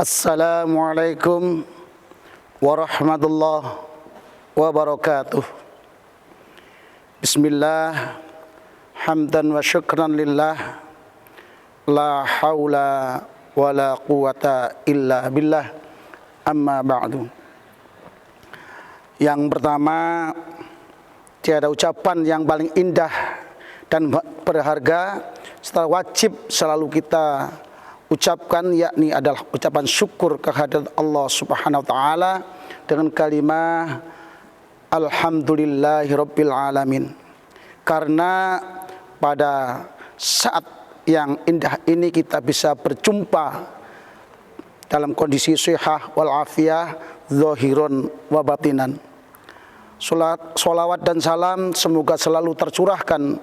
Assalamualaikum warahmatullahi wabarakatuh. Bismillah, hamdan wa syukran lillah, la haula wa la quwata illa billah, amma ba'du. Yang pertama, tiada ucapan yang paling indah dan berharga setelah wajib selalu kita ucapkan, yakni adalah ucapan syukur kehadirat Allah Subhanahu wa taala dengan kalimat alhamdulillahirabbil alamin. Karena pada saat yang indah ini kita bisa berjumpa dalam kondisi sihah wal afiyah, zahiron wa batinan. Salawat dan salam semoga selalu tercurahkan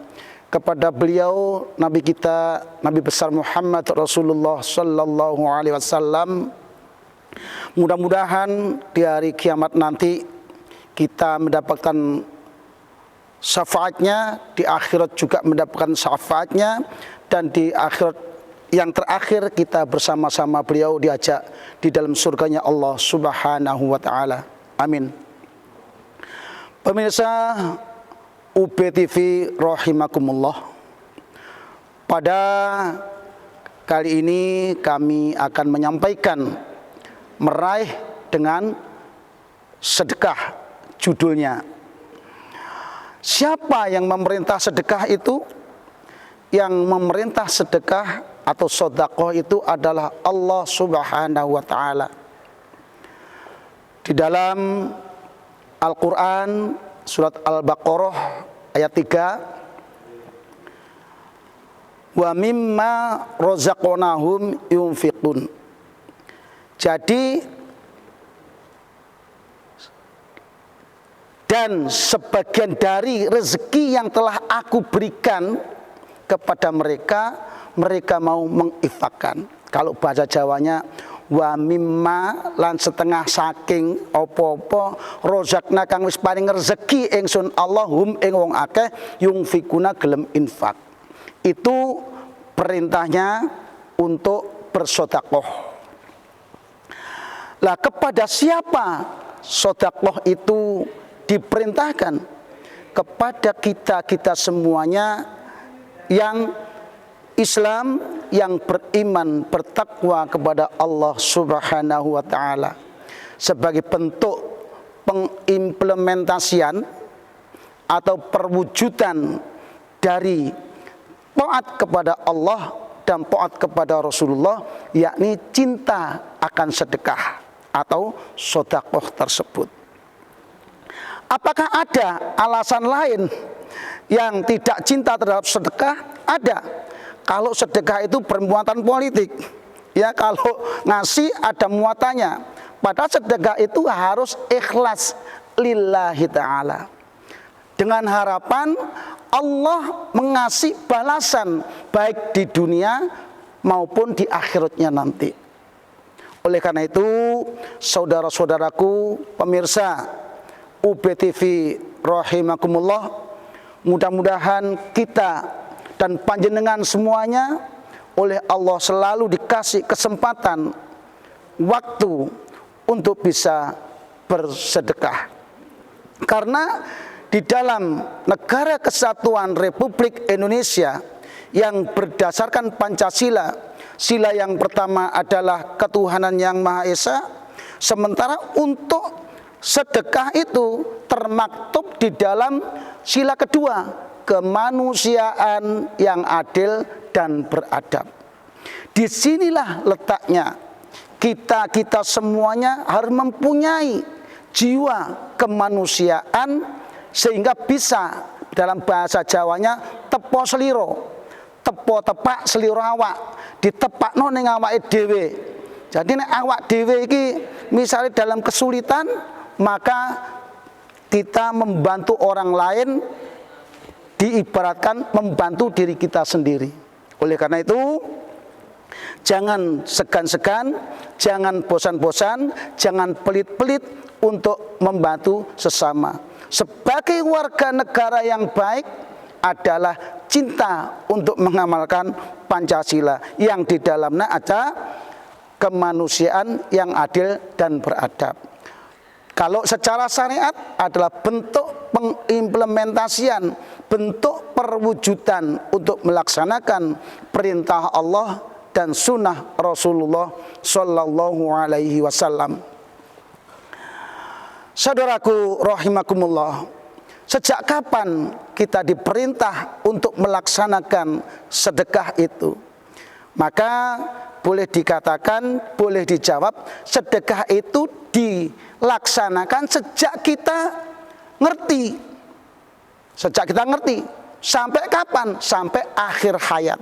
kepada beliau, Nabi kita, Nabi besar Muhammad Rasulullah Sallallahu Alaihi Wasallam. Mudah-mudahan di hari kiamat nanti kita mendapatkan syafaatnya, di akhirat juga mendapatkan syafaatnya, dan di akhirat yang terakhir kita bersama-sama beliau diajak di dalam surganya Allah Subhanahu Wa Taala. Amin. Pemirsa UBTV rahimakumullah, pada kali ini kami akan menyampaikan meraih dengan sedekah, judulnya. Siapa yang memerintah sedekah itu? Yang memerintah sedekah atau sedekah itu adalah Allah Subhanahu wa taala. Di dalam Al-Qur'an surat Al-Baqarah ayat 3, wa mimma razaqnahum yunfiqun. Jadi, dan sebagian dari rezeki yang telah aku berikan kepada mereka, mereka mau menginfakkan. Kalau bahasa Jawanya, wa mimma lan setengah saking apa-apa rozakna kang wis paring rezeki ingsun Allahum ing wong akeh yungfikuna gelem infak. Itu perintahnya untuk bersedekah. Lah, kepada siapa sedekah itu diperintahkan? Kepada kita semuanya yang Islam, yang beriman, bertakwa kepada Allah Subhanahu wa taala, sebagai bentuk pengimplementasian atau perwujudan dari taat kepada Allah dan taat kepada Rasulullah, yakni cinta akan sedekah atau sedekah tersebut. Apakah ada alasan lain yang tidak cinta terhadap sedekah? Ada. Kalau sedekah itu bermuatan politik, ya, kalau ngasih ada muatannya. Padahal sedekah itu harus ikhlas lillahi ta'ala, dengan harapan Allah mengasih balasan baik di dunia maupun di akhiratnya nanti. Oleh karena itu, saudara-saudaraku pemirsa UBTV rahimakumullah, mudah-mudahan kita dan panjenengan semuanya oleh Allah selalu dikasih kesempatan, waktu untuk bisa bersedekah. Karena di dalam negara kesatuan Republik Indonesia yang berdasarkan Pancasila, sila yang pertama adalah ketuhanan yang Maha Esa, sementara untuk sedekah itu termaktub di dalam sila kedua, kemanusiaan yang adil dan beradab. Disinilah letaknya kita semuanya harus mempunyai jiwa kemanusiaan, sehingga bisa, dalam bahasa Jawanya, tepo seliro, tepo tepak seliro awak, ditepakno ning awake dhewe. Jadi nek awak dhewe iki misalnya dalam kesulitan, maka kita membantu orang lain diibaratkan membantu diri kita sendiri. Oleh karena itu, jangan segan-segan, jangan bosan-bosan, jangan pelit-pelit untuk membantu sesama. Sebagai warga negara yang baik adalah cinta untuk mengamalkan Pancasila, yang di dalamnya ada kemanusiaan yang adil dan beradab. Kalau secara syariat adalah bentuk pengimplementasian, bentuk perwujudan untuk melaksanakan perintah Allah dan sunnah Rasulullah Sallallahu Alaihi Wasallam. Saudaraku rahimakumullah, sejak kapan kita diperintah untuk melaksanakan sedekah itu? Maka boleh dikatakan, boleh dijawab, sedekah itu dilaksanakan sejak kita ngerti. Sejak kita ngerti. Sampai kapan? Sampai akhir hayat.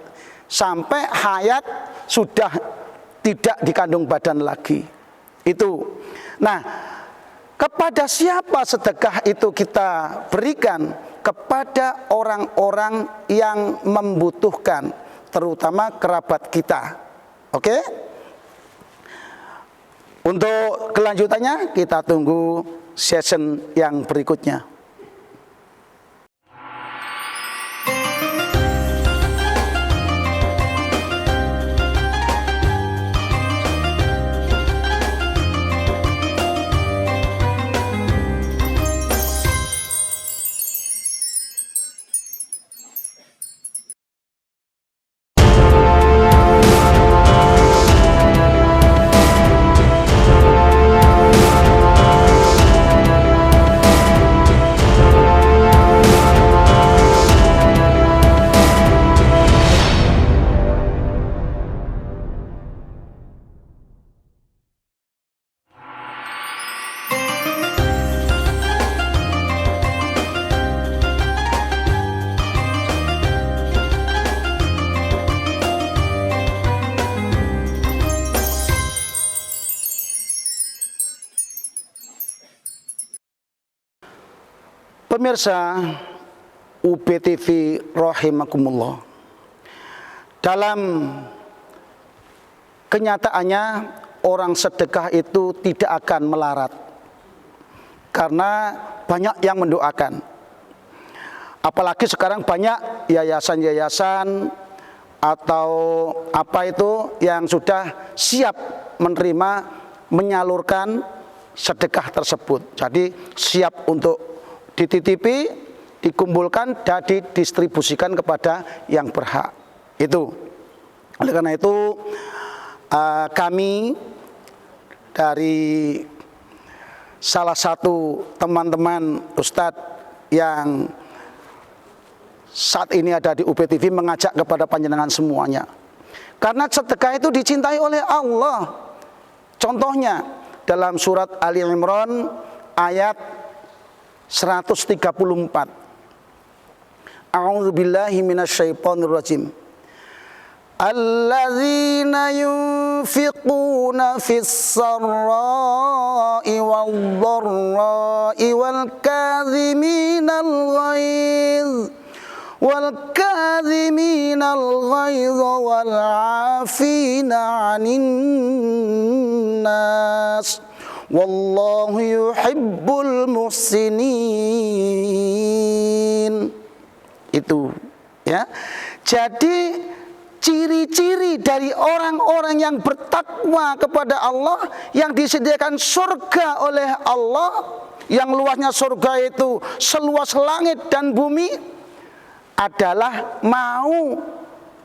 Sampai hayat sudah tidak dikandung badan lagi. Itu. Nah, kepada siapa sedekah itu kita berikan? Kepada orang-orang yang membutuhkan, terutama kerabat kita. Oke? Untuk kelanjutannya kita tunggu session yang berikutnya. Pemirsa UBTV rahimakumullah, dalam kenyataannya orang sedekah itu tidak akan melarat karena banyak yang mendoakan. Apalagi sekarang banyak yayasan-yayasan atau apa itu yang sudah siap menerima, menyalurkan sedekah tersebut. Jadi siap untuk dititipi, dikumpulkan, dan didistribusikan kepada yang berhak. Itu. Oleh karena itu kami dari salah satu teman-teman Ustadz yang saat ini ada di UBTV mengajak kepada panjenengan semuanya. Karena sedekah itu dicintai oleh Allah. Contohnya dalam surat Ali Imran ayat 134. A'udzubillahi minasyaitonirrajim. Alladzina yunfiquna fis-sarra'i wad-dharra'i wal-kadhiminal ghaidha wal-'afina 'anil nas. Wallahu yuhibbul muhsinin. Itu ya. Jadi ciri-ciri dari orang-orang yang bertakwa kepada Allah, yang disediakan surga oleh Allah, yang luasnya surga itu seluas langit dan bumi, adalah mau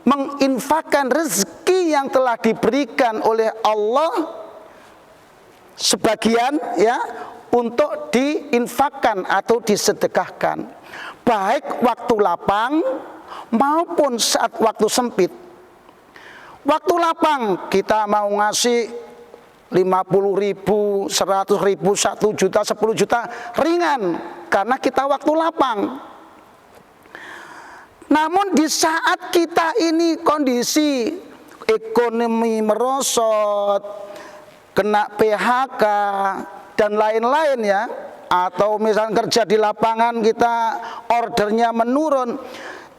menginfakkan rezeki yang telah diberikan oleh Allah sebagian ya untuk diinfakkan atau disedekahkan, baik waktu lapang maupun saat waktu sempit. Waktu lapang kita mau ngasih 50.000, 100.000, 1 juta, 10 juta, ringan karena kita waktu lapang. Namun di saat kita ini kondisi ekonomi merosot, kena PHK dan lain-lain ya, atau misalnya kerja di lapangan kita ordernya menurun,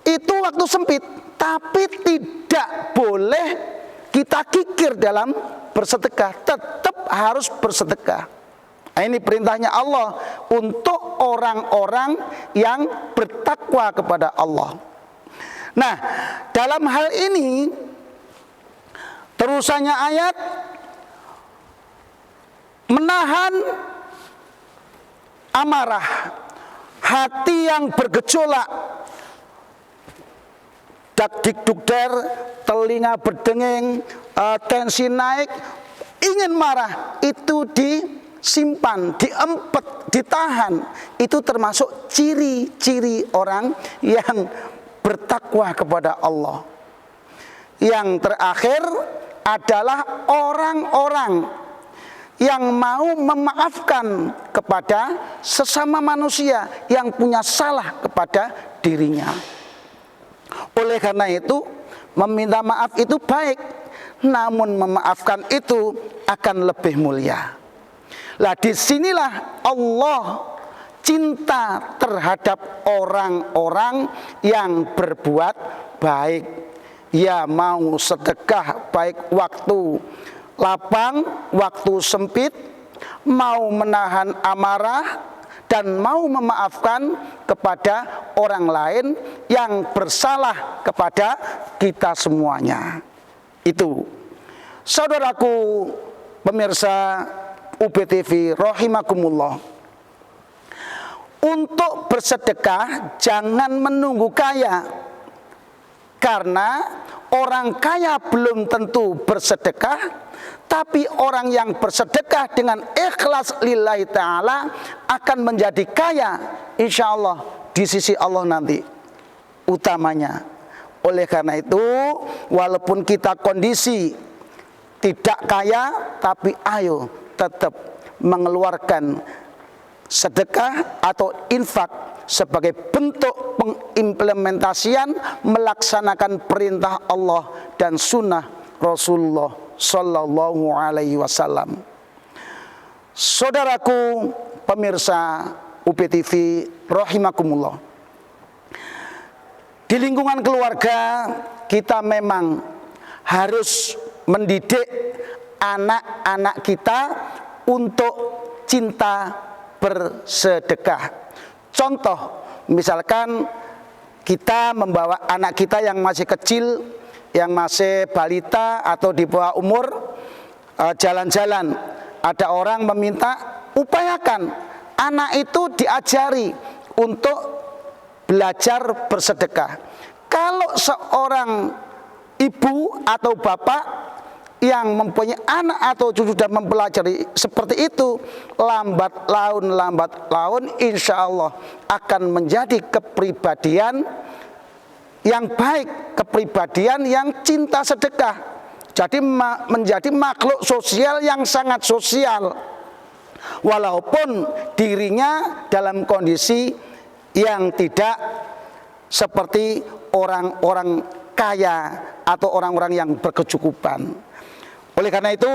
itu waktu sempit. Tapi tidak boleh kita kikir dalam bersedekah, tetap harus bersedekah. Nah, ini perintahnya Allah untuk orang-orang yang bertakwa kepada Allah. Nah, dalam hal ini terusannya ayat menahan amarah, hati yang bergejolak, dak dik duk der, telinga berdenging, tensi naik, ingin marah, itu disimpan, diempet, ditahan. Itu termasuk ciri-ciri orang yang bertakwa kepada Allah. Yang terakhir adalah orang-orang yang mau memaafkan kepada sesama manusia yang punya salah kepada dirinya. Oleh karena itu, meminta maaf itu baik, namun memaafkan itu akan lebih mulia. Lah disinilah Allah cinta terhadap orang-orang yang berbuat baik. Ya mau sedekah baik waktu lapang, waktu sempit, mau menahan amarah, dan mau memaafkan kepada orang lain yang bersalah kepada kita semuanya. Itu, saudaraku pemirsa UBTV rahimakumullah, untuk bersedekah jangan menunggu kaya, karena orang kaya belum tentu bersedekah. Tapi orang yang bersedekah dengan ikhlas lillahi ta'ala akan menjadi kaya insya Allah di sisi Allah nanti utamanya. Oleh karena itu, walaupun kita kondisi tidak kaya, tapi ayo tetap mengeluarkan sedekah atau infak sebagai bentuk pengimplementasian melaksanakan perintah Allah dan sunnah Rasulullah Sallallahu Alaihi Wasallam. Saudaraku pemirsa UBTV rahimakumullah, di lingkungan keluarga kita memang harus mendidik anak-anak kita untuk cinta bersedekah. Contoh, misalkan kita membawa anak kita yang masih kecil, yang masih balita atau di bawah umur, jalan-jalan, ada orang meminta, upayakan anak itu diajari untuk belajar bersedekah. Kalau seorang ibu atau bapak yang mempunyai anak atau cucu dan mempelajari seperti itu, lambat laun insya Allah akan menjadi kepribadian yang baik, kepribadian yang cinta sedekah. Jadi menjadi makhluk sosial yang sangat sosial, walaupun dirinya dalam kondisi yang tidak seperti orang-orang kaya atau orang-orang yang berkecukupan. Oleh karena itu,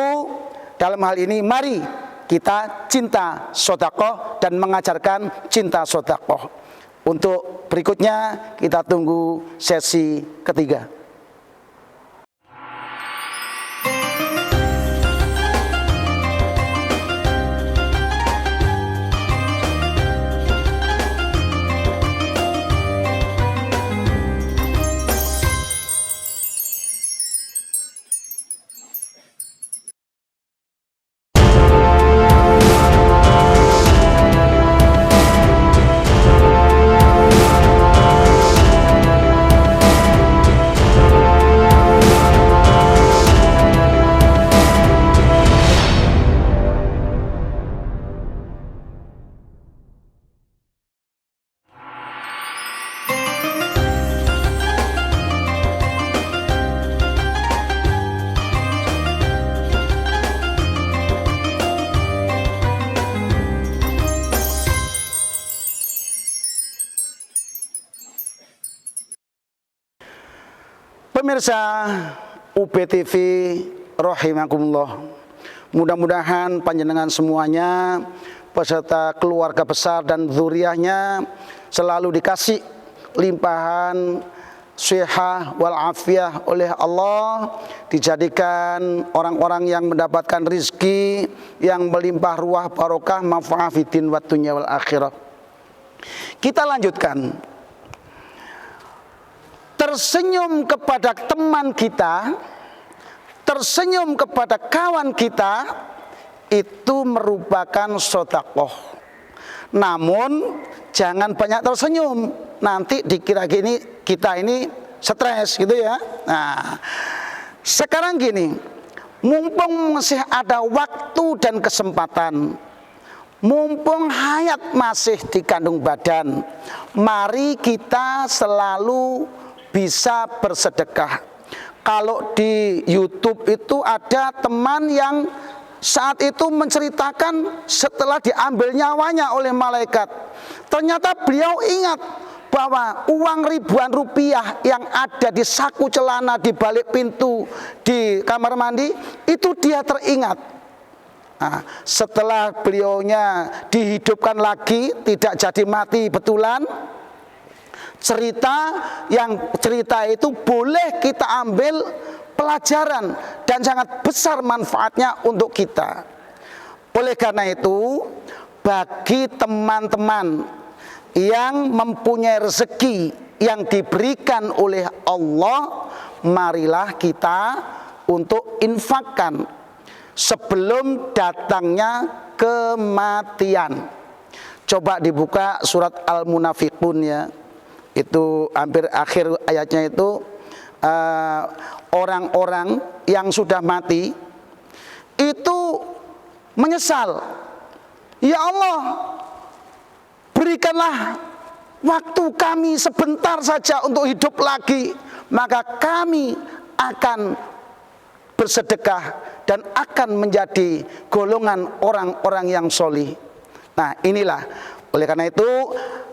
dalam hal ini mari kita cinta sedekah dan mengajarkan cinta sedekah. Untuk berikutnya kita tunggu sesi ketiga. Pemirsa UBTV rahimakumullah, mudah-mudahan panjenengan semuanya beserta keluarga besar dan zuriyahnya selalu dikasih limpahan sihah wal afiyah oleh Allah, dijadikan orang-orang yang mendapatkan rizki yang melimpah ruah barokah manfaat fiddin wa dunya wal akhirah. Kita lanjutkan. Tersenyum kepada teman kita, tersenyum kepada kawan kita, itu merupakan sedekah. Namun jangan banyak tersenyum, nanti dikira gini kita ini stres gitu ya. Nah, sekarang gini, mumpung masih ada waktu dan kesempatan, mumpung hayat masih di kandung badan, mari kita selalu bisa bersedekah. Kalau di YouTube itu ada teman yang saat itu menceritakan setelah diambil nyawanya oleh malaikat, ternyata beliau ingat bahwa uang ribuan rupiah yang ada di saku celana, di balik pintu, di kamar mandi, itu dia teringat. Nah, setelah beliaunya dihidupkan lagi, tidak jadi mati betulan, cerita itu boleh kita ambil pelajaran dan sangat besar manfaatnya untuk kita. Oleh karena itu, bagi teman-teman yang mempunyai rezeki yang diberikan oleh Allah, marilah kita untuk infakkan sebelum datangnya kematian. Coba dibuka surat Al-Munafiqun ya. Itu hampir akhir ayatnya itu, orang-orang yang sudah mati itu menyesal, ya Allah, berikanlah waktu kami sebentar saja untuk hidup lagi, maka kami akan bersedekah dan akan menjadi golongan orang-orang yang solih. Nah, inilah, oleh karena itu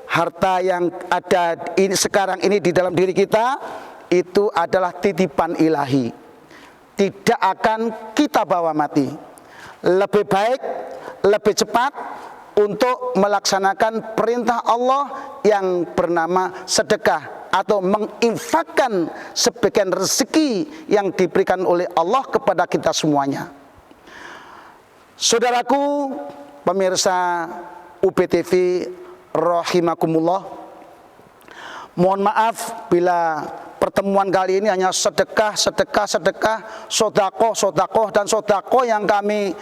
harta yang ada ini sekarang ini di dalam diri kita itu adalah titipan ilahi, tidak akan kita bawa mati. Lebih baik, lebih cepat untuk melaksanakan perintah Allah yang bernama sedekah atau menginfakkan sebagian rezeki yang diberikan oleh Allah kepada kita semuanya. Saudaraku pemirsa UBTV rahimakumullah, mohon maaf bila pertemuan kali ini hanya sedekah, sodakoh dan sodakoh yang kami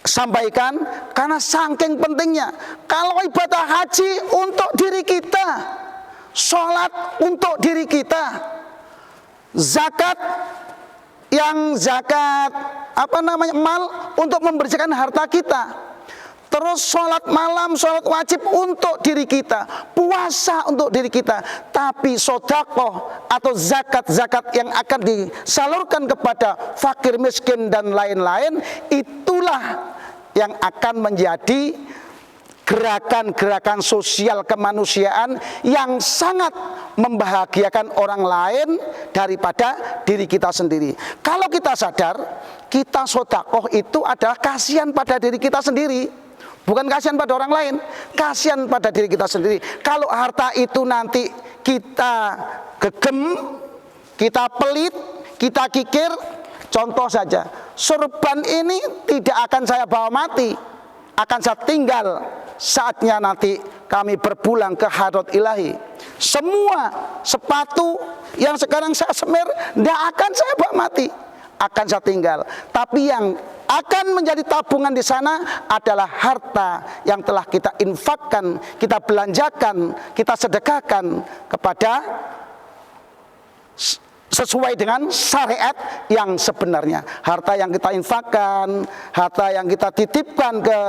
sampaikan, karena saking pentingnya. Kalau ibadah haji untuk diri kita, sholat untuk diri kita, zakat mal untuk membersihkan harta kita, terus sholat malam, sholat wajib untuk diri kita, puasa untuk diri kita. Tapi sodakoh atau zakat-zakat yang akan disalurkan kepada fakir miskin dan lain-lain, itulah yang akan menjadi gerakan-gerakan sosial kemanusiaan yang sangat membahagiakan orang lain daripada diri kita sendiri. Kalau kita sadar, kita sodakoh itu adalah kasihan pada diri kita sendiri, bukan kasihan pada orang lain, kasihan pada diri kita sendiri. Kalau harta itu nanti kita gegem, kita pelit, kita kikir, contoh saja, sorban ini tidak akan saya bawa mati, akan saya tinggal saatnya nanti kami berpulang ke hadrat ilahi. Semua sepatu yang sekarang saya semir tidak akan saya bawa mati, akan saya tinggal. Tapi yang akan menjadi tabungan di sana adalah harta yang telah kita infakkan, kita belanjakan, kita sedekahkan kepada sesuai dengan syariat yang sebenarnya. Harta yang kita infakkan, harta yang kita titipkan ke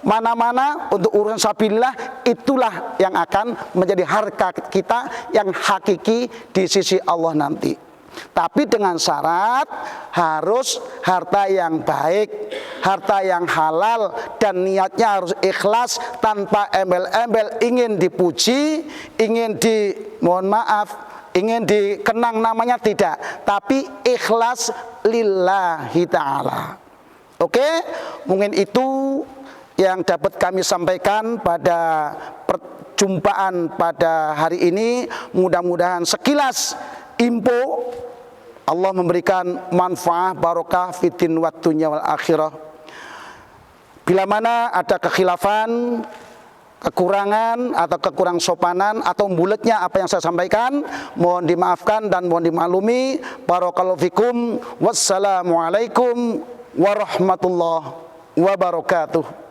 mana-mana untuk urusan sabilillah, itulah yang akan menjadi harta kita yang hakiki di sisi Allah nanti. Tapi dengan syarat harus harta yang baik, harta yang halal, dan niatnya harus ikhlas, tanpa embel-embel ingin dipuji, ingin ingin dikenang namanya, tidak, tapi ikhlas lillahi ta'ala. Oke, mungkin itu yang dapat kami sampaikan pada perjumpaan pada hari ini. Mudah-mudahan sekilas info Allah memberikan manfaat barokah fitin wa dunya wal akhirah. Bila mana ada kekhilafan, kekurangan atau kekurang sopanan atau bulatnya apa yang saya sampaikan, mohon dimaafkan dan mohon dimaklumi. Barakallahu fikum. Wassalamualaikum warahmatullahi wabarakatuh.